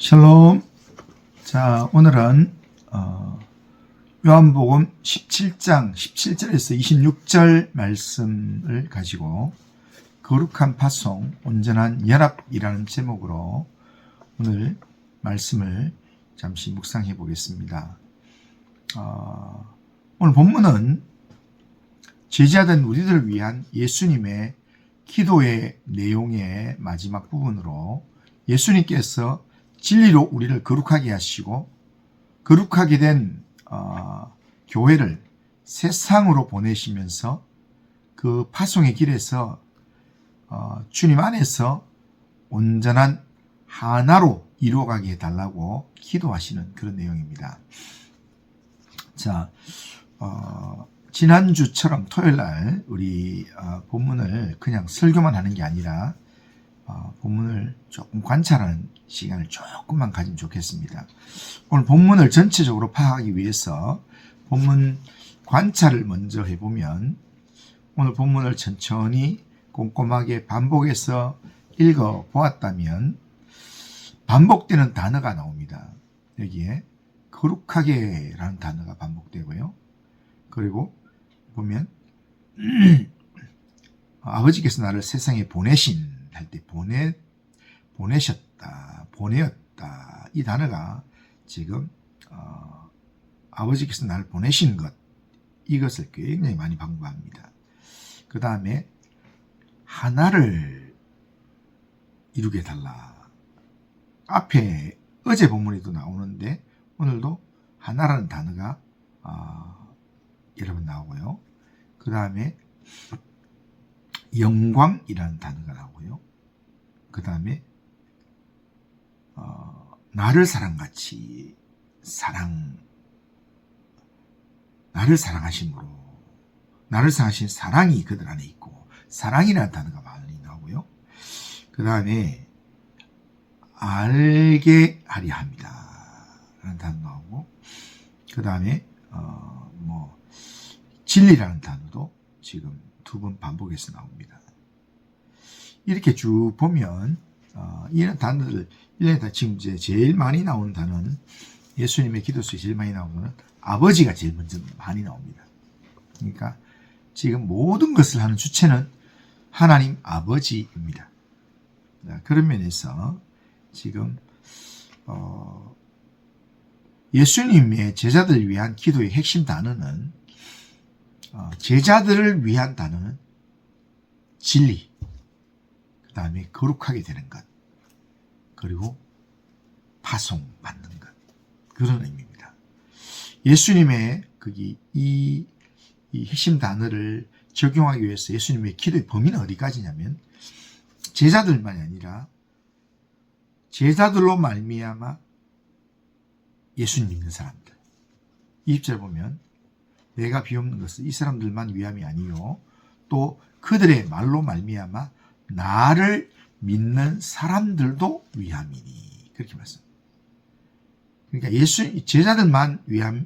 샬롬. 자, 오늘은 요한복음 17장 17절에서 26절 말씀을 가지고 거룩한 파송, 온전한 연합이라는 제목으로 오늘 말씀을 잠시 묵상해 보겠습니다. 오늘 본문은 제자된 우리들을 위한 예수님의 기도의 내용의 마지막 부분으로 예수님께서 진리로 우리를 거룩하게 하시고 거룩하게 된 교회를 세상으로 보내시면서 그 파송의 길에서 주님 안에서 온전한 하나로 이루어가게 해달라고 기도하시는 그런 내용입니다. 자, 지난주처럼 토요일날 우리 본문을 그냥 설교만 하는 게 아니라 본문을 조금 관찰하는 시간을 조금만 가지면 좋겠습니다. 오늘 본문을 전체적으로 파악하기 위해서 본문 관찰을 먼저 해보면 오늘 본문을 천천히 꼼꼼하게 반복해서 읽어보았다면 반복되는 단어가 나옵니다. 여기에 거룩하게 라는 단어가 반복되고요. 그리고 보면 아버지께서 나를 세상에 보내신 할 때 보내셨다, 보내었다, 이 단어가 지금 아버지께서 나를 보내신 것, 이것을 굉장히 많이 반복합니다. 그 다음에 하나를 이루게 해달라. 앞에 어제 본문에도 나오는데 오늘도 하나라는 단어가 여러 번 나오고요. 그 다음에 영광이라는 단어가 나오고요. 그 다음에 나를 사랑같이 나를 사랑하심으로 나를 사랑하신 사랑이 그들 안에 있고 사랑이라는 단어가 많이 나오고요. 그 다음에 알게 하려 합니다 라는 단어 나오고 그 다음에 진리라는 단어도 지금 두 번 반복해서 나옵니다. 이렇게 쭉 보면 이런 단어들 지금 이제 제일 많이 나오는 단어는 예수님의 기도수에 제일 많이 나오는 단어는 아버지가 제일 먼저 많이 나옵니다. 그러니까 지금 모든 것을 하는 주체는 하나님 아버지입니다. 그런 면에서 지금 예수님의 제자들을 위한 기도의 핵심 단어는 제자들을 위한 단어는 진리, 그 다음에 거룩하게 되는 것, 그리고 파송받는 것, 그런 의미입니다. 예수님의 이 핵심 단어를 적용하기 위해서 예수님의 기도의 범위는 어디까지냐면 제자들만이 아니라 제자들로 말미암아 예수님 믿는 사람들. 20절 보면 내가 비옵는 것은 이 사람들만 위함이 아니요 또 그들의 말로 말미암아 나를 믿는 사람들도 위함이니 그렇게 말씀합니다. 그러니까 제자들만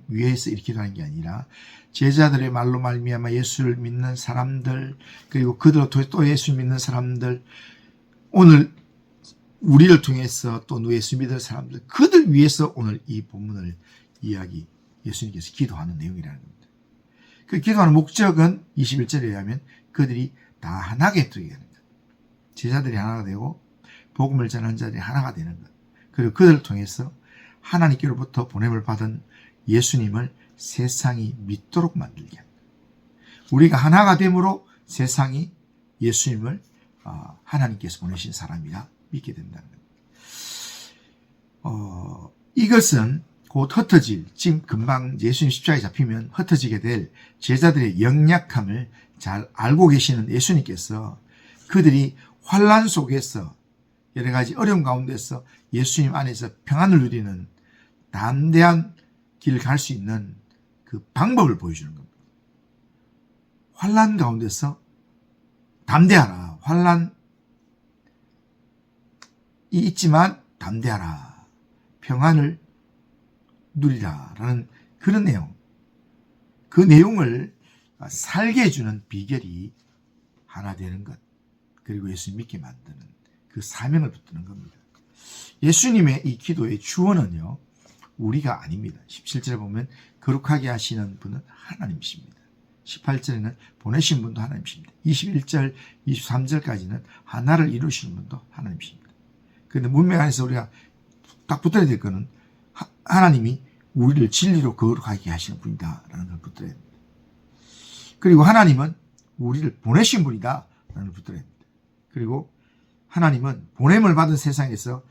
위해서 이렇게 기도하는 게 아니라 제자들의 말로 말미암아 예수를 믿는 사람들 그리고 그들로 또 예수 믿는 사람들 오늘 우리를 통해서 또 예수 믿을 사람들 그들 위해서 오늘 이 본문을 예수님께서 기도하는 내용이라는 겁니다. 그 기도하는 목적은 21절에 의하면 그들이 다 하나가 되게 하는 것. 제자들이 하나가 되고 복음을 전하는 자들이 하나가 되는 것. 그리고 그들을 통해서 하나님께로부터 보냄을 받은 예수님을 세상이 믿도록 만들게 합니다. 우리가 하나가 됨으로 세상이 예수님을 하나님께서 보내신 사람이라 믿게 된다는 겁니다. 이것은 곧 흩어질, 지금 금방 예수님 십자가에 잡히면 흩어지게 될 제자들의 연약함을 잘 알고 계시는 예수님께서 그들이 환난 속에서 여러 가지 어려움 가운데서 예수님 안에서 평안을 누리는 담대한 길을 갈 수 있는 그 방법을 보여주는 겁니다. 환난 가운데서 담대하라. 환난이 있지만 담대하라. 평안을 누리라라는 그런 내용. 그 내용을 살게 해주는 비결이 하나 되는 것. 그리고 예수님 믿게 만드는 그 사명을 붙드는 겁니다. 예수님의 이 기도의 주어는요, 우리가 아닙니다. 17절에 보면 거룩하게 하시는 분은 하나님이십니다. 18절에는 보내신 분도 하나님이십니다. 21절, 23절까지는 하나를 이루시는 분도 하나님이십니다. 그런데 문맥 안에서 우리가 딱 붙들어야 될 것은 하나님이 우리를 진리로 거룩하게 하시는 분이다 라는 걸 붙들어야 됩니다. 그리고 하나님은 우리를 보내신 분이다 라는 걸 붙들어야 됩니다. 그리고 하나님은 보냄을 받은 세상에서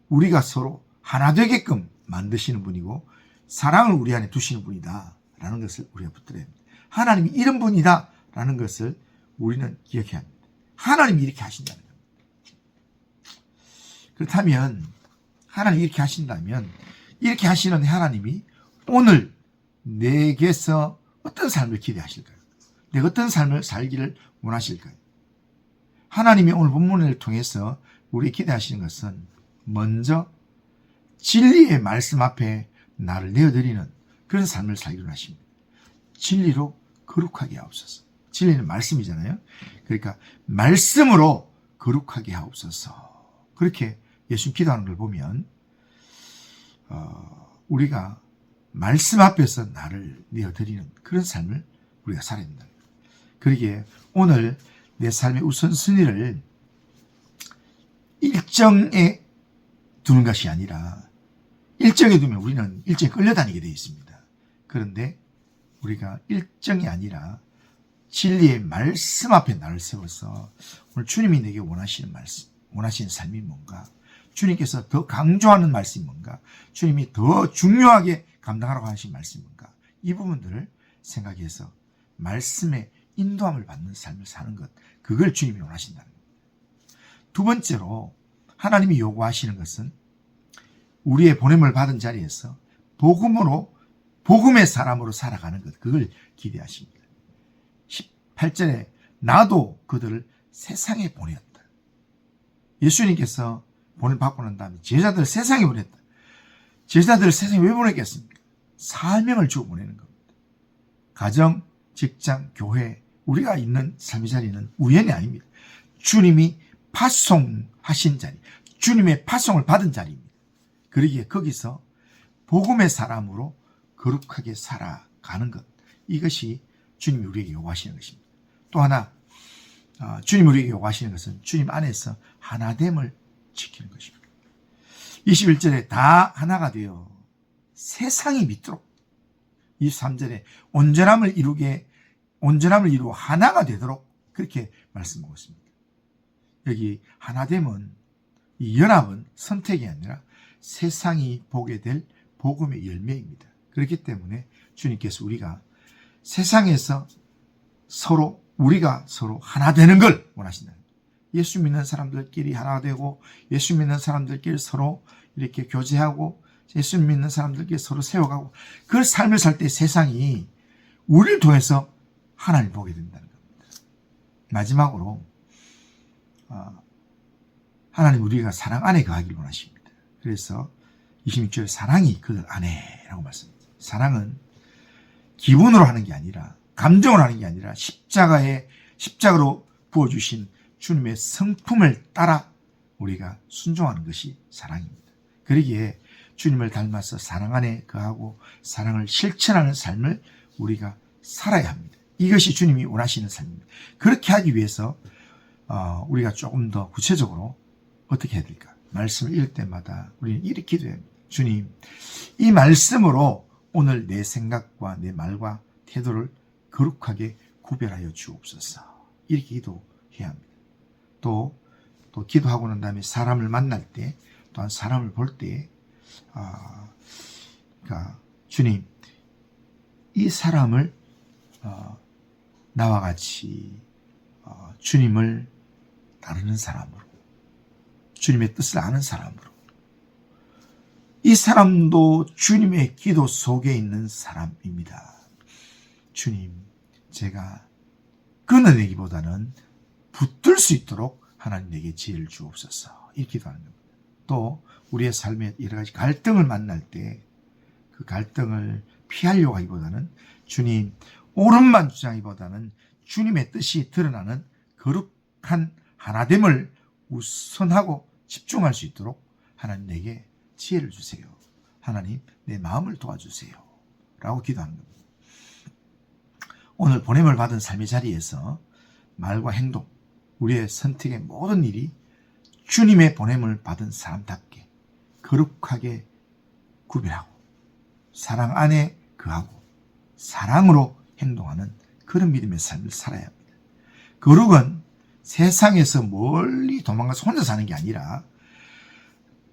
우리가 서로 하나 되게끔 만드시는 분이고 사랑을 우리 안에 두시는 분이다 라는 것을 우리가 붙들어야 합니다. 하나님이 이런 분이다 라는 것을 우리는 기억해야 합니다. 하나님이 이렇게 하신다는 겁니다. 그렇다면 하나님이 이렇게 하신다면 이렇게 하시는 하나님이 오늘 내게서 어떤 삶을 기대하실까요? 내가 어떤 삶을 살기를 원하실까요? 하나님이 오늘 본문을 통해서 우리 기대하시는 것은 먼저 진리의 말씀 앞에 나를 내어드리는 그런 삶을 살기를 원하십니다. 진리로 거룩하게 하옵소서. 진리는 말씀이잖아요. 그러니까 말씀으로 거룩하게 하옵소서. 그렇게 예수님 기도하는 걸 보면 우리가 말씀 앞에서 나를 내어드리는 그런 삶을 우리가 살아야 된다. 그러기에 오늘 내 삶의 우선순위를 일정에 두는 것이 아니라 일정에 두면 우리는 일정에 끌려다니게 되어 있습니다. 그런데 우리가 일정이 아니라 진리의 말씀 앞에 나를 세워서 오늘 주님이 내게 원하시는 말씀, 원하시는 삶이 뭔가, 주님께서 더 강조하는 말씀이 뭔가, 주님이 더 중요하게 감당하라고 하시는 말씀이 뭔가, 이 부분들을 생각해서 말씀의 인도함을 받는 삶을 사는 것, 그걸 주님이 원하신다는 겁니다. 두 번째로 하나님이 요구하시는 것은 우리의 보냄을 받은 자리에서 복음으로, 복음의 사람으로 살아가는 것, 그걸 기대하십니다. 18절에 나도 그들을 세상에 보냈다. 예수님께서 본을 받고 난 다음에 제자들을 세상에 보냈다. 제자들을 세상에 왜 보냈겠습니까? 사명을 주고 보내는 겁니다. 가정, 직장, 교회, 우리가 있는 삶의 자리는 우연이 아닙니다. 주님이 파송하신 자리, 주님의 파송을 받은 자리입니다. 그러기에 거기서 복음의 사람으로 거룩하게 살아가는 것, 이것이 주님이 우리에게 요구하시는 것입니다. 또 하나 주님이 우리에게 요구하시는 것은 주님 안에서 하나됨을 지키는 것입니다. 21절에 다 하나가 되어 세상이 믿도록, 23절에 온전함을 이루어 하나가 되도록 그렇게 말씀하고 있습니다. 여기 하나됨은, 이 연합은 선택이 아니라 세상이 보게 될 복음의 열매입니다. 그렇기 때문에 주님께서 우리가 세상에서 우리가 서로 하나 되는 걸 원하신다. 예수 믿는 사람들끼리 하나 되고, 예수 믿는 사람들끼리 서로 이렇게 교제하고, 예수 믿는 사람들끼리 서로 세워가고, 그 삶을 살 때 세상이 우리를 통해서 하나님을 보게 된다는 겁니다. 마지막으로 하나님 우리가 사랑 안에 거하기를 원하십니다. 그래서 26절에 사랑이 그들 안에라고 말씀합니다. 사랑은 기분으로 하는 게 아니라, 감정으로 하는 게 아니라 십자가로 부어주신 주님의 성품을 따라 우리가 순종하는 것이 사랑입니다. 그러기에 주님을 닮아서 사랑 안에 거하고 사랑을 실천하는 삶을 우리가 살아야 합니다. 이것이 주님이 원하시는 삶입니다. 그렇게 하기 위해서 우리가 조금 더 구체적으로 어떻게 해야 될까? 말씀을 읽을 때마다 우리는 이렇게 기도해야 합니다. 주님, 이 말씀으로 오늘 내 생각과 내 말과 태도를 거룩하게 구별하여 주옵소서. 이렇게 기도해야 합니다. 또 기도하고 난 다음에 사람을 만날 때, 또한 사람을 볼 때, 그러니까 주님, 이 사람을 나와 같이 주님을 따르는 사람으로, 주님의 뜻을 아는 사람으로, 이 사람도 주님의 기도 속에 있는 사람입니다. 주님, 제가 끊어내기보다는 붙들 수 있도록 하나님 내게 지혜를 주옵소서. 이렇게 기도하는 겁니다. 또 우리의 삶에 여러 가지 갈등을 만날 때 그 갈등을 피하려고 하기보다는, 주님, 옳은만 주장하기보다는 주님의 뜻이 드러나는 거룩한 하나됨을 우선하고 집중할 수 있도록 하나님 내게 지혜를 주세요. 하나님 내 마음을 도와주세요. 라고 기도하는 겁니다. 오늘 보냄을 받은 삶의 자리에서 말과 행동, 우리의 선택의 모든 일이 주님의 보냄을 받은 사람답게 거룩하게 구별하고 사랑 안에 거하고 사랑으로 행동하는 그런 믿음의 삶을 살아야 합니다. 거룩은 세상에서 멀리 도망가서 혼자 사는 게 아니라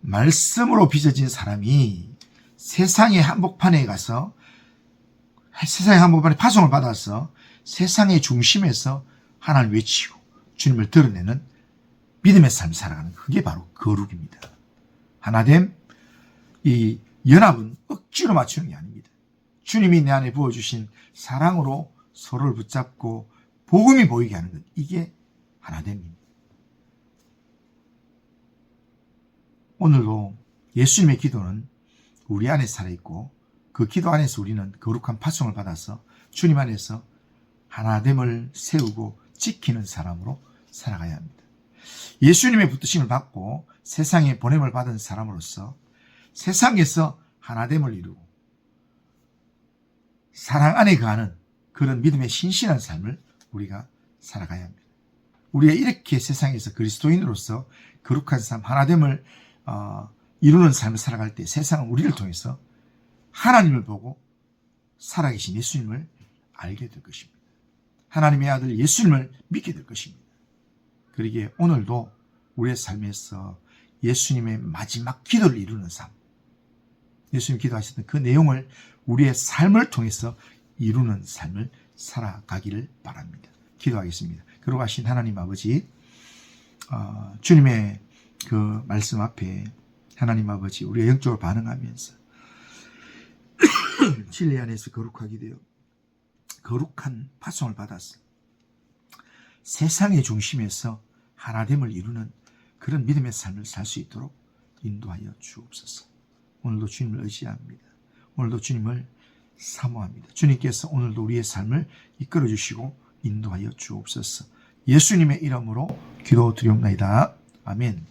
말씀으로 빚어진 사람이 세상의 한복판에 가서 세상의 한복판에 파송을 받아서 세상의 중심에서 하나님을 외치고 주님을 드러내는 믿음의 삶을 살아가는 그게 바로 거룩입니다. 하나됨, 이 연합은 억지로 맞추는 게 아닙니다. 주님이 내 안에 부어주신 사랑으로 서로를 붙잡고 복음이 보이게 하는 것, 이게 하나됨입니다. 오늘도 예수님의 기도는 우리 안에 살아있고 그 기도 안에서 우리는 거룩한 파송을 받아서 주님 안에서 하나됨을 세우고 지키는 사람으로 살아가야 합니다. 예수님의 붙드심을 받고 세상에 보냄을 받은 사람으로서 세상에서 하나됨을 이루고 사랑 안에 거하는 그런 믿음의 신실한 삶을 우리가 살아가야 합니다. 우리가 이렇게 세상에서 그리스도인으로서 거룩한 삶, 하나됨을 이루는 삶을 살아갈 때 세상은 우리를 통해서 하나님을 보고 살아계신 예수님을 알게 될 것입니다. 하나님의 아들 예수님을 믿게 될 것입니다. 그러기에 오늘도 우리의 삶에서 예수님의 마지막 기도를 이루는 삶, 예수님 기도하셨던 그 내용을 우리의 삶을 통해서 이루는 삶을 살아가기를 바랍니다. 기도하겠습니다. 거룩하신 하나님 아버지, 주님의 그 말씀 앞에 하나님 아버지 우리가 영적으로 반응하면서 진리 안에서 거룩하게 되어 거룩한 파송을 받았어 세상의 중심에서 하나됨을 이루는 그런 믿음의 삶을 살 수 있도록 인도하여 주옵소서. 오늘도 주님을 의지합니다. 오늘도 주님을 사모합니다. 주님께서 오늘도 우리의 삶을 이끌어 주시고 인도하여 주옵소서. 예수님의 이름으로 기도드리옵나이다. 아멘.